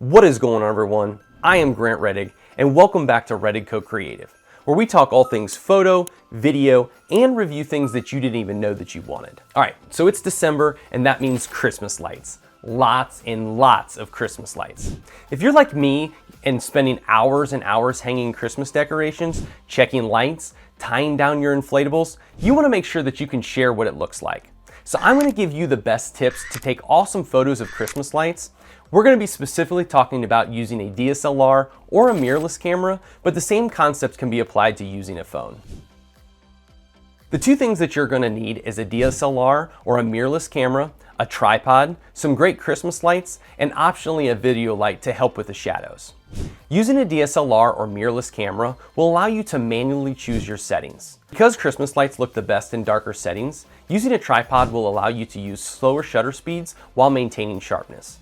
What is going on, everyone? I am Grant Rettig, and welcome back to Rettig Co Creative, where we talk all things photo, video, and review things that you didn't even know that you wanted. All right, so it's December, and that means Christmas lights. Lots and lots of Christmas lights. If you're like me and spending hours and hours hanging Christmas decorations, checking lights, tying down your inflatables, you want to make sure that you can share what it looks like. So I'm going to give you the best tips to take awesome photos of Christmas lights. We're going to be specifically talking about using a DSLR or a mirrorless camera, but the same concept can be applied to using a phone. The two things that you're going to need is a DSLR or a mirrorless camera, a tripod, some great Christmas lights, and optionally a video light to help with the shadows. Using a DSLR or mirrorless camera will allow you to manually choose your settings. Because Christmas lights look the best in darker settings, using a tripod will allow you to use slower shutter speeds while maintaining sharpness.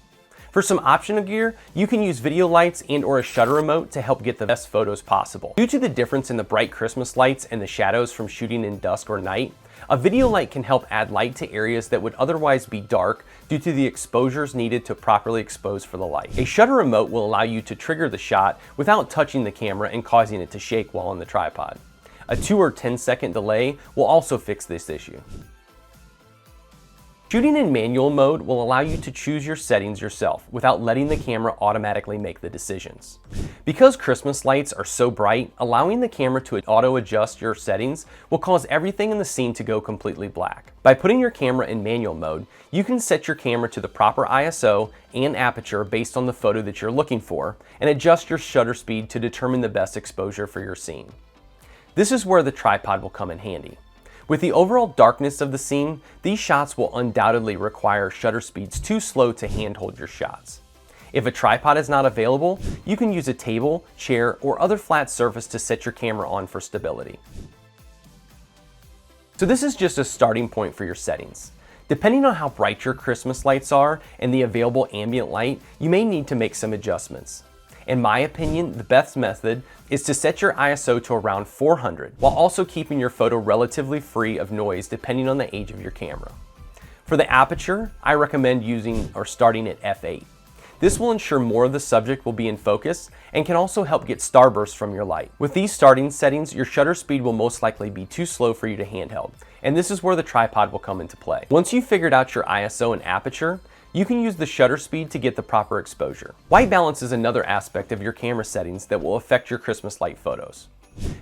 For some optional gear, you can use video lights and or a shutter remote to help get the best photos possible. Due to the difference in the bright Christmas lights and the shadows from shooting in dusk or night, a video light can help add light to areas that would otherwise be dark due to the exposures needed to properly expose for the light. A shutter remote will allow you to trigger the shot without touching the camera and causing it to shake while on the tripod. A 2 or 10-second delay will also fix this issue. Shooting in manual mode will allow you to choose your settings yourself without letting the camera automatically make the decisions. Because Christmas lights are so bright, allowing the camera to auto-adjust your settings will cause everything in the scene to go completely black. By putting your camera in manual mode, you can set your camera to the proper ISO and aperture based on the photo that you're looking for and adjust your shutter speed to determine the best exposure for your scene. This is where the tripod will come in handy. With the overall darkness of the scene, these shots will undoubtedly require shutter speeds too slow to handhold your shots. If a tripod is not available, you can use a table, chair, or other flat surface to set your camera on for stability. So this is just a starting point for your settings. Depending on how bright your Christmas lights are and the available ambient light, you may need to make some adjustments. In my opinion, the best method is to set your ISO to around 400 while also keeping your photo relatively free of noise depending on the age of your camera. For the aperture, I recommend using or starting at f8. This will ensure more of the subject will be in focus and can also help get starbursts from your light. With these starting settings, your shutter speed will most likely be too slow for you to handheld, and this is where the tripod will come into play. Once you've figured out your ISO and aperture, you can use the shutter speed to get the proper exposure. White balance is another aspect of your camera settings that will affect your Christmas light photos.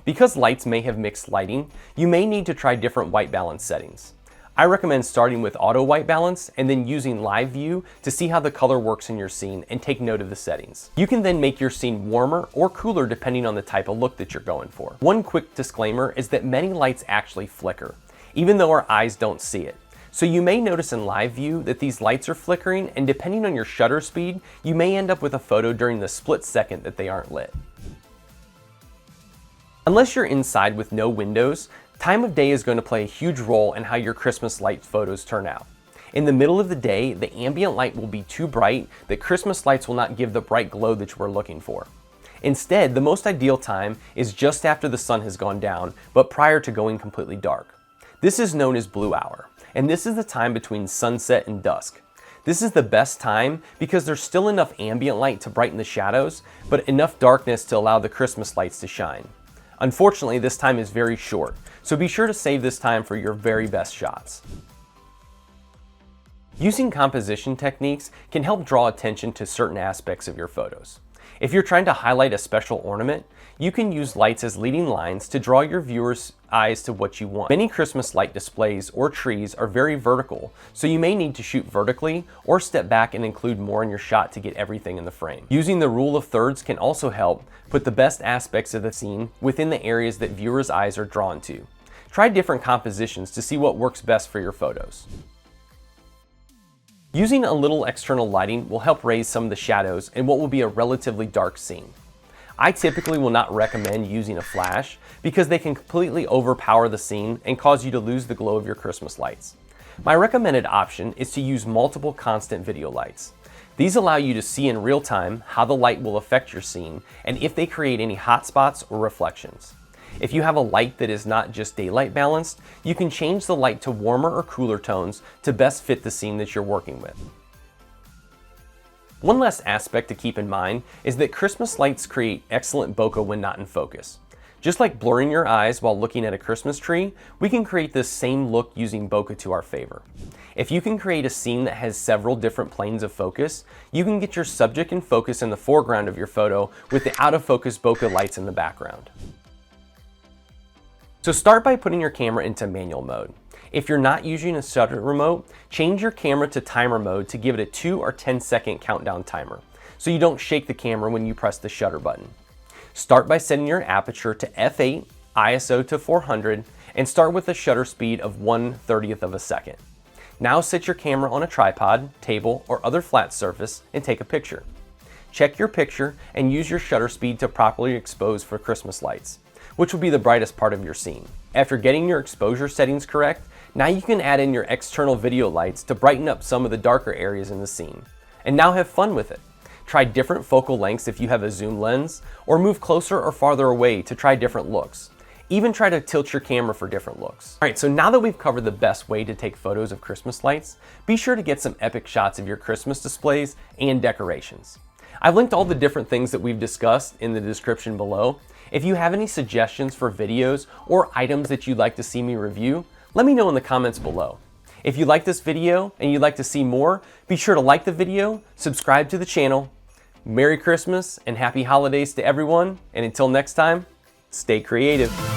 Because lights may have mixed lighting, you may need to try different white balance settings. I recommend starting with auto white balance and then using live view to see how the color works in your scene and take note of the settings. You can then make your scene warmer or cooler depending on the type of look that you're going for. One quick disclaimer is that many lights actually flicker, even though our eyes don't see it. So you may notice in live view that these lights are flickering, and depending on your shutter speed, you may end up with a photo during the split second that they aren't lit. Unless you're inside with no windows, time of day is going to play a huge role in how your Christmas light photos turn out. In the middle of the day, the ambient light will be too bright that Christmas lights will not give the bright glow that you are looking for. Instead, the most ideal time is just after the sun has gone down, but prior to going completely dark. This is known as blue hour, and this is the time between sunset and dusk. This is the best time because there's still enough ambient light to brighten the shadows, but enough darkness to allow the Christmas lights to shine. Unfortunately, this time is very short, so be sure to save this time for your very best shots. Using composition techniques can help draw attention to certain aspects of your photos. If you're trying to highlight a special ornament, you can use lights as leading lines to draw your viewers' eyes to what you want. Many Christmas light displays or trees are very vertical, so you may need to shoot vertically or step back and include more in your shot to get everything in the frame. Using the rule of thirds can also help put the best aspects of the scene within the areas that viewers' eyes are drawn to. Try different compositions to see what works best for your photos. Using a little external lighting will help raise some of the shadows in what will be a relatively dark scene. I typically will not recommend using a flash because they can completely overpower the scene and cause you to lose the glow of your Christmas lights. My recommended option is to use multiple constant video lights. These allow you to see in real time how the light will affect your scene and if they create any hot spots or reflections. If you have a light that is not just daylight balanced, you can change the light to warmer or cooler tones to best fit the scene that you're working with. One last aspect to keep in mind is that Christmas lights create excellent bokeh when not in focus. Just like blurring your eyes while looking at a Christmas tree, we can create this same look using bokeh to our favor. If you can create a scene that has several different planes of focus, you can get your subject in focus in the foreground of your photo with the out of focus bokeh lights in the background. So start by putting your camera into manual mode. If you're not using a shutter remote, change your camera to timer mode to give it a 2 or 10-second countdown timer, so you don't shake the camera when you press the shutter button. Start by setting your aperture to f8, ISO to 400, and start with a shutter speed of 1/30th of a second. Now set your camera on a tripod, table, or other flat surface and take a picture. Check your picture and use your shutter speed to properly expose for Christmas lights, which will be the brightest part of your scene. After getting your exposure settings correct, now you can add in your external video lights to brighten up some of the darker areas in the scene. And now have fun with it. Try different focal lengths if you have a zoom lens, or move closer or farther away to try different looks. Even try to tilt your camera for different looks. All right, so now that we've covered the best way to take photos of Christmas lights, be sure to get some epic shots of your Christmas displays and decorations. I've linked all the different things that we've discussed in the description below. If you have any suggestions for videos or items that you'd like to see me review, let me know in the comments below. If you like this video and you'd like to see more, be sure to like the video, subscribe to the channel. Merry Christmas and happy holidays to everyone, and until next time, stay creative.